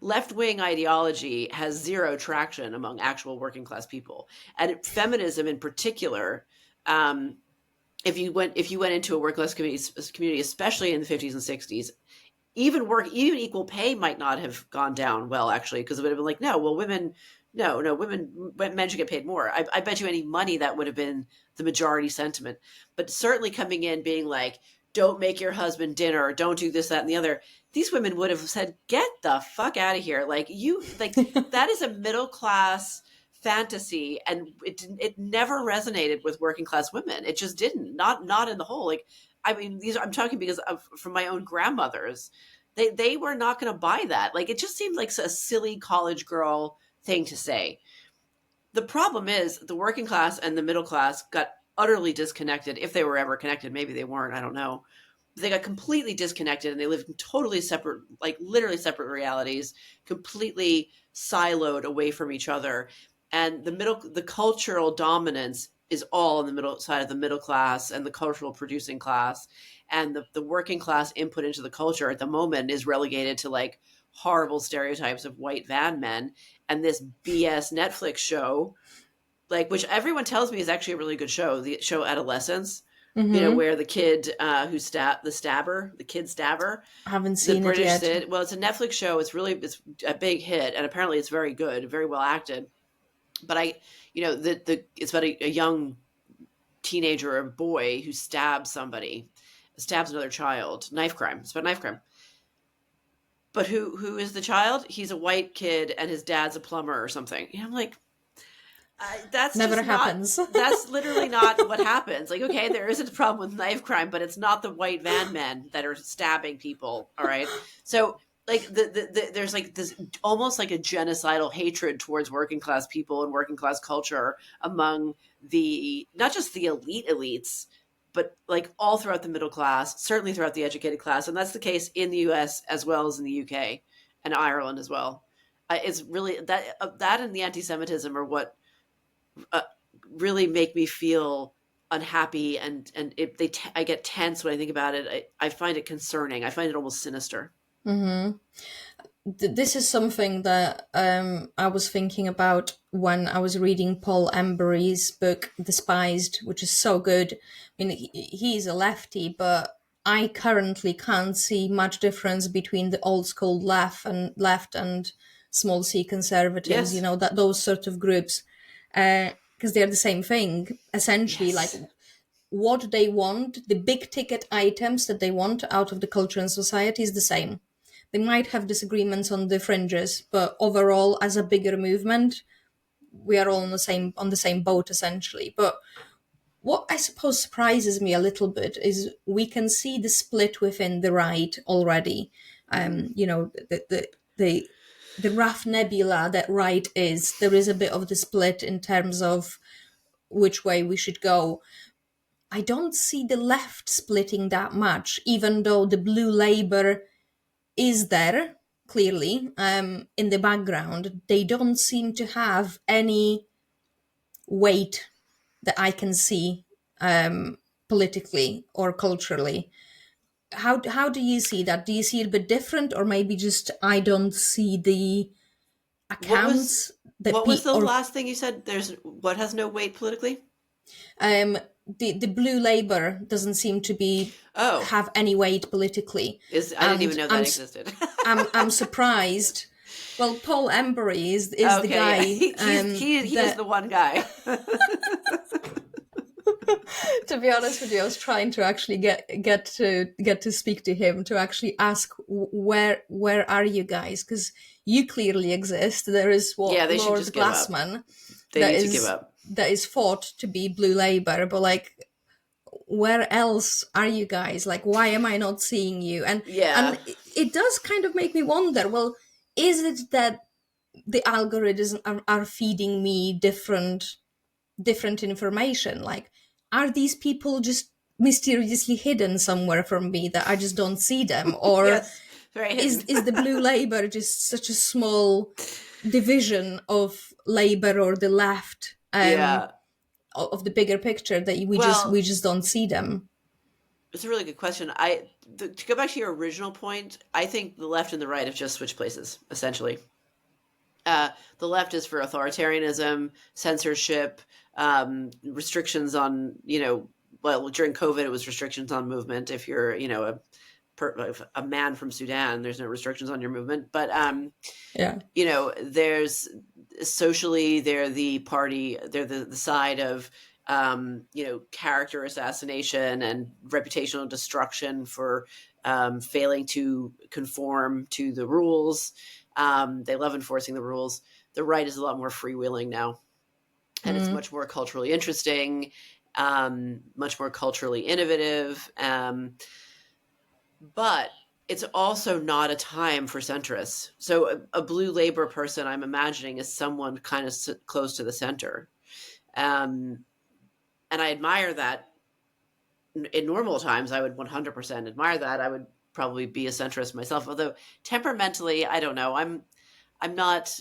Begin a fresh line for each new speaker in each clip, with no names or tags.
left-wing ideology has zero traction among actual working class people, and feminism in particular. If you went into a working class community, especially in the 50s and 60s, even equal pay might not have gone down well, actually, because it would have been like, no, well, women, men should get paid more. I bet you any money that would have been the majority sentiment. But certainly coming in being like, don't make your husband dinner, don't do this, that, and the other. These women would have said, get the fuck out of here. Like that is a middle class fantasy, and it never resonated with working class women. It just didn't. Not in the whole. Like, I mean, I'm talking because from my own grandmothers. They were not going to buy that. Like, it just seemed like a silly college girl thing to say. The problem is the working class and the middle class got utterly disconnected. If they were ever connected, maybe they weren't. I don't know. They got completely disconnected, and they lived in totally separate, like literally separate realities, completely siloed away from each other. And the cultural dominance is all on the middle side of the middle class and the cultural producing class. And the working class input into the culture at the moment is relegated to like horrible stereotypes of white van men and this BS Netflix show, like, which everyone tells me is actually a really good show, the show Adolescence, where the kid who the kid stabber.
I haven't seen it yet.
Well, it's a Netflix show. It's a big hit, and apparently it's very good, very well acted. But it's about a young teenager or boy who stabs another child. Knife crime. It's about knife crime. But who is the child? He's a white kid, and his dad's a plumber or something. I'm like, that's
never happens.
That's literally not what happens. Like, okay, there isn't a problem with knife crime, but it's not the white van men that are stabbing people. All right, so. Like there's like this almost like a genocidal hatred towards working class people and working class culture among not just the elites, but like all throughout the middle class, certainly throughout the educated class. And that's the case in the US as well as in the UK and Ireland as well. It's really that and the anti-Semitism are what really make me feel unhappy. And I get tense when I think about it. I find it concerning. I find it almost sinister.
Mm-hmm. This is something that I was thinking about when I was reading Paul Embury's book Despised, which is so good. I mean, he's a lefty, but I currently can't see much difference between the old school left and small c conservatives.
Yes.
That those sort of groups, because they're the same thing essentially. Yes. Like, what they want, the big ticket items that they want out of the culture and society is the same. They might have disagreements on the fringes, but overall, as a bigger movement, we are all on the same boat, essentially. But what I suppose surprises me a little bit is we can see the split within the right already. The rough nebula that right is, there is a bit of the split in terms of which way we should go. I don't see the left splitting that much, even though the blue Labour is there, clearly, in the background. They don't seem to have any weight that I can see politically or culturally. How do you see that? Do you see it a bit different, or maybe just I don't see the accounts?
What was the last thing you said? What has no weight politically?
The blue Labour doesn't seem to have any weight politically.
I didn't even know that existed.
I'm surprised. Well, Paul Embury is the guy.
He is the one guy.
To be honest with you, I was trying to actually get to speak to him, to actually ask where are you guys, because you clearly exist. There is Lord Glassman.
They need to give up.
That is fought to be blue Labour, but like, where else are you guys? Like, why am I not seeing you? And it does kind of make me wonder, well, is it that the algorithms are feeding me different information? Like, are these people just mysteriously hidden somewhere from me that I just don't see them? Or
yes,
is the blue Labour just such a small division of Labour or the left of the bigger picture that we just don't see them?
It's a really good question. to go back to your original point, I think the left and the right have just switched places, essentially. The left is for authoritarianism, censorship, restrictions on, well, during COVID, it was restrictions on movement. If you're, a man from Sudan, there's no restrictions on your movement. But,
Yeah.
There's socially, they're the party, they're the side of, character assassination and reputational destruction for failing to conform to the rules. They love enforcing the rules. The right is a lot more freewheeling now, and it's much more culturally interesting, much more culturally innovative. But it's also not a time for centrists. So a blue labor person, I'm imagining, is someone kind of close to the center. And I admire that. In normal times, I would 100% admire that. I would probably be a centrist myself, although temperamentally, I don't know. I'm not,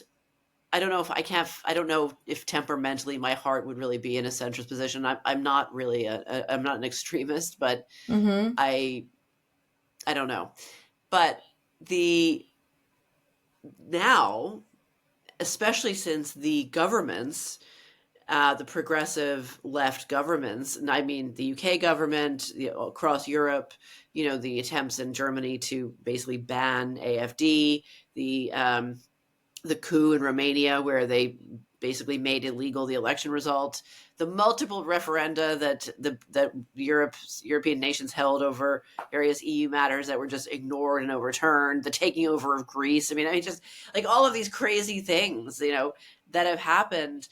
I don't know if I can't, I don't know if temperamentally my heart would really be in a centrist position. I'm not really I'm not an extremist, but I don't know. But now, especially since the governments, the progressive left governments, and I mean the UK government, across Europe, the attempts in Germany to basically ban AfD, the coup in Romania where they basically made illegal the election result, the multiple referenda that European nations held over various EU matters that were just ignored and overturned, the taking over of Greece. I mean, just like all of these crazy things, that have happened.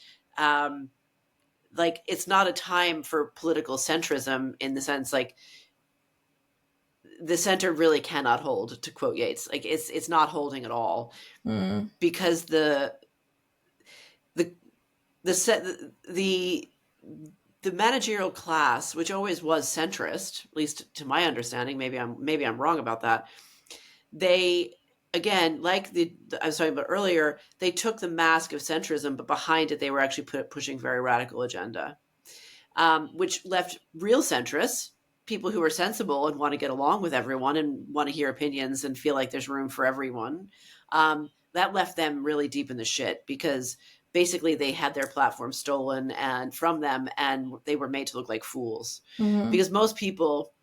Like, it's not a time for political centrism in the sense, like, the center really cannot hold, to quote Yates. Like, it's not holding at all, because the managerial class, which always was centrist, at least to my understanding, maybe I'm wrong about that. They, again, like I was talking about earlier, they took the mask of centrism, but behind it, they were actually pushing very radical agenda, which left real centrists, people who are sensible and want to get along with everyone and want to hear opinions and feel like there's room for everyone. That left them really deep in the shit, because basically they had their platform stolen and from them, and they were made to look like fools. Because most people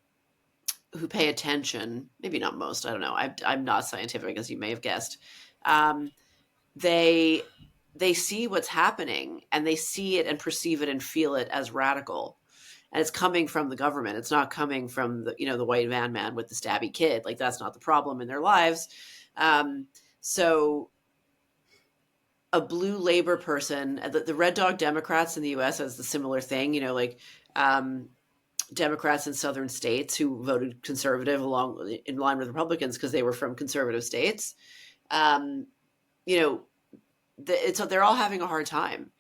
who pay attention, maybe not most, I don't know, I'm not scientific, as you may have guessed, they see what's happening, and they see it and perceive it and feel it as radical. And it's coming from the government. It's not coming from the white van man with the stabby kid. Like, that's not the problem in their lives. So a blue labor person, the Red Dog Democrats in the US has the similar thing, Democrats in southern states who voted conservative in line with Republicans because they were from conservative states. They're all having a hard time.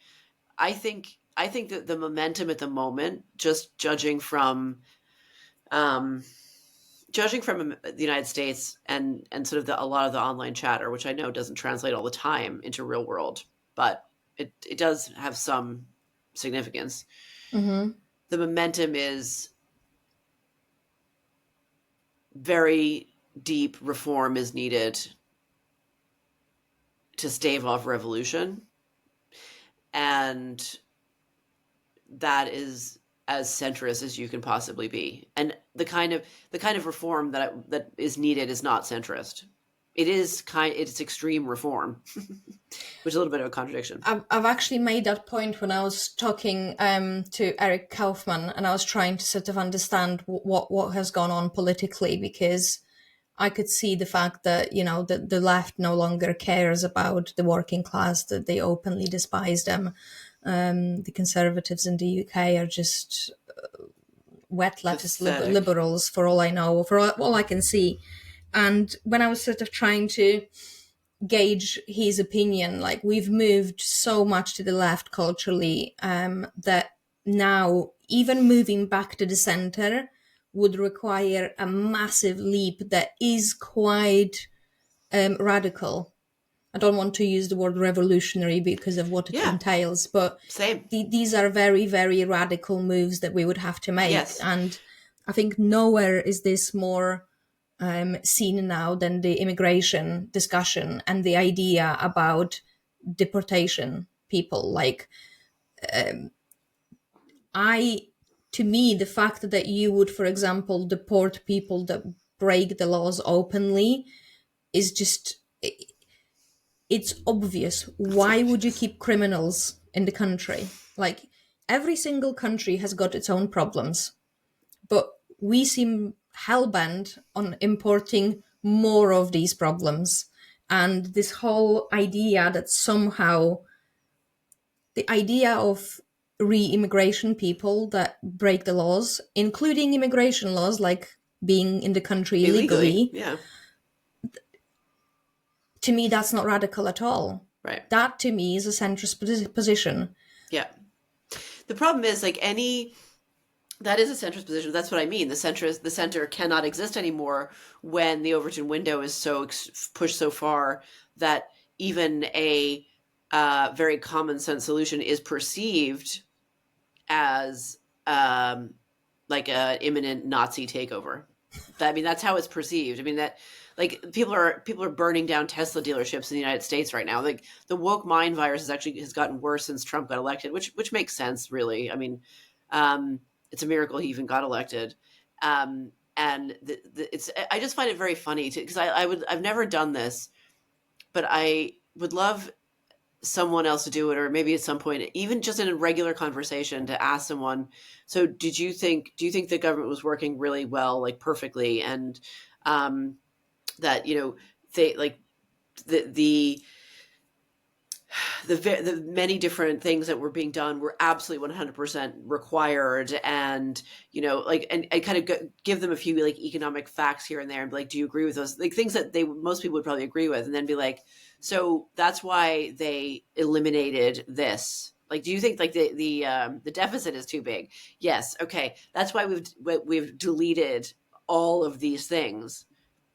I think that the momentum at the moment, just judging from the United States and sort of a lot of the online chatter, which I know doesn't translate all the time into real world, but it does have some significance. The momentum is very deep. Reform is needed to stave off revolution, and that is as centrist as you can possibly be. And the kind of reform that is needed is not centrist. It's extreme reform, which is a little bit of a contradiction.
I've actually made that point when I was talking to Eric Kaufman, and I was trying to sort of understand what has gone on politically, because I could see the fact that, the left no longer cares about the working class, that they openly despise them. The conservatives in the UK are just wet lettuce liberals, for all I know, for all I can see. And when I was sort of trying to gauge his opinion, like, we've moved so much to the left culturally that now even moving back to the center would require a massive leap that is quite radical. I don't want to use the word revolutionary because of what it entails, but these are very, very radical moves that we would have to make.
Yes.
And I think nowhere is this more seen now than the immigration discussion and the idea about deportation people. Like, to me, the fact that you would, for example, deport people that break the laws openly is just, it's obvious. Why would you keep criminals in the country? Like, every single country has got its own problems, but we seem hell-bent on importing more of these problems. And this whole idea that somehow the idea of re-immigration people that break the laws, including immigration laws like being in the country illegally,
yeah.
To me, that's not radical at all.
Right.
That, to me, is a centrist position.
Yeah. The problem is, like, that is a centrist position. That's what I mean. The center cannot exist anymore when the Overton window is so pushed so far that even a very common sense solution is perceived as like an imminent Nazi takeover. I mean, that's how it's perceived. I mean, that, like, people are burning down Tesla dealerships in the United States right now. Like, the woke mind virus has gotten worse since Trump got elected, which makes sense, really. I mean, it's a miracle he even got elected. And I just find it very funny because I've never done this, but I would love someone else to do it, or maybe at some point, even just in a regular conversation, to ask someone, so do you think the government was working really well, like perfectly, and that, you know, they, like, the many different things that were being done were absolutely 100% required, and, you know, like, and kind of give them a few, like, economic facts here and there, and be like, do you agree with those, like, things that most people would probably agree with, and then be like, so that's why they eliminated this. Like, do you think, like, the deficit is too big? Yes. Okay. That's why we've deleted all of these things.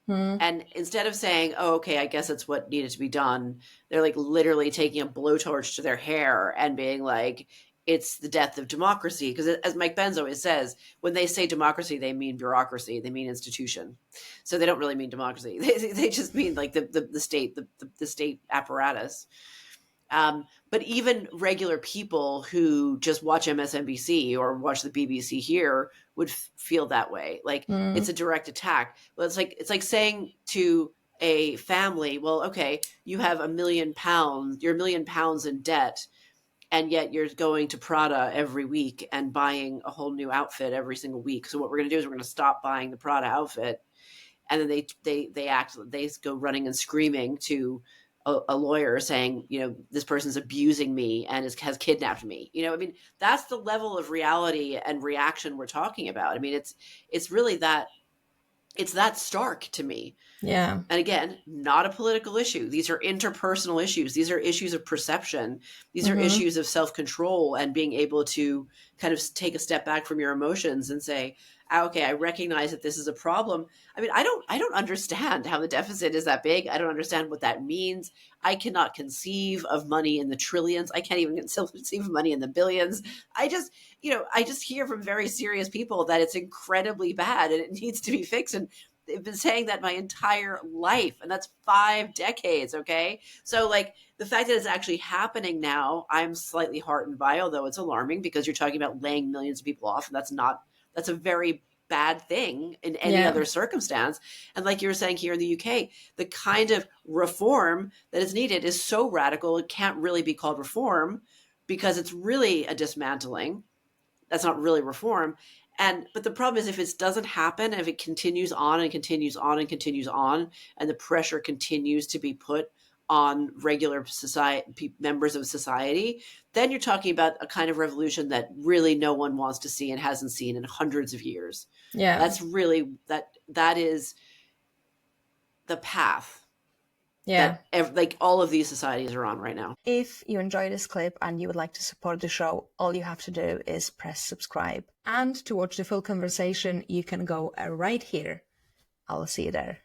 And instead of saying, oh, okay, I guess it's what needed to be done, they're, like, literally taking a blowtorch to their hair and being like, it's the death of democracy. Because, as Mike Benz always says, when they say democracy, they mean bureaucracy, they mean institution. So they don't really mean democracy. They just mean, like, the state, the state apparatus. But even regular people who just watch MSNBC or watch the BBC here would feel that way. Like, it's a direct attack. Well, it's like saying to a family, well, okay, you have £1 million, you're £1 million in debt, and yet you're going to Prada every week and buying a whole new outfit every single week. So what we're going to do is we're going to stop buying the Prada outfit. And then they go running and screaming to a lawyer saying, you know, this person's abusing me and has kidnapped me. You know, I mean, that's the level of reality and reaction we're talking about. I mean, it's really that, it's that stark to me.
Yeah.
And again, not a political issue. These are interpersonal issues. These are issues of perception. These are issues of self-control and being able to kind of take a step back from your emotions and say, okay, I recognize that this is a problem. I mean, I don't understand how the deficit is that big. I don't understand what that means. I cannot conceive of money in the trillions. I can't even conceive of money in the billions. I just hear from very serious people that it's incredibly bad and it needs to be fixed. And they've been saying that my entire life, and that's 5 decades. Okay. So, like, the fact that it's actually happening now, I'm slightly heartened by, although it's alarming because you're talking about laying millions of people off. And that's a very bad thing in any other circumstance. And like you were saying, here in the UK, the kind of reform that is needed is so radical, it can't really be called reform because it's really a dismantling. That's not really reform. But the problem is, if it doesn't happen, if it continues on and continues on and continues on, and the pressure continues to be put on regular society, members of society, then you're talking about a kind of revolution that really no one wants to see and hasn't seen in hundreds of years.
Yeah.
That's really, that is the path.
Yeah.
That like all of these societies are on right now.
If you enjoy this clip and you would like to support the show, all you have to do is press subscribe. And to watch the full conversation, you can go right here. I'll see you there.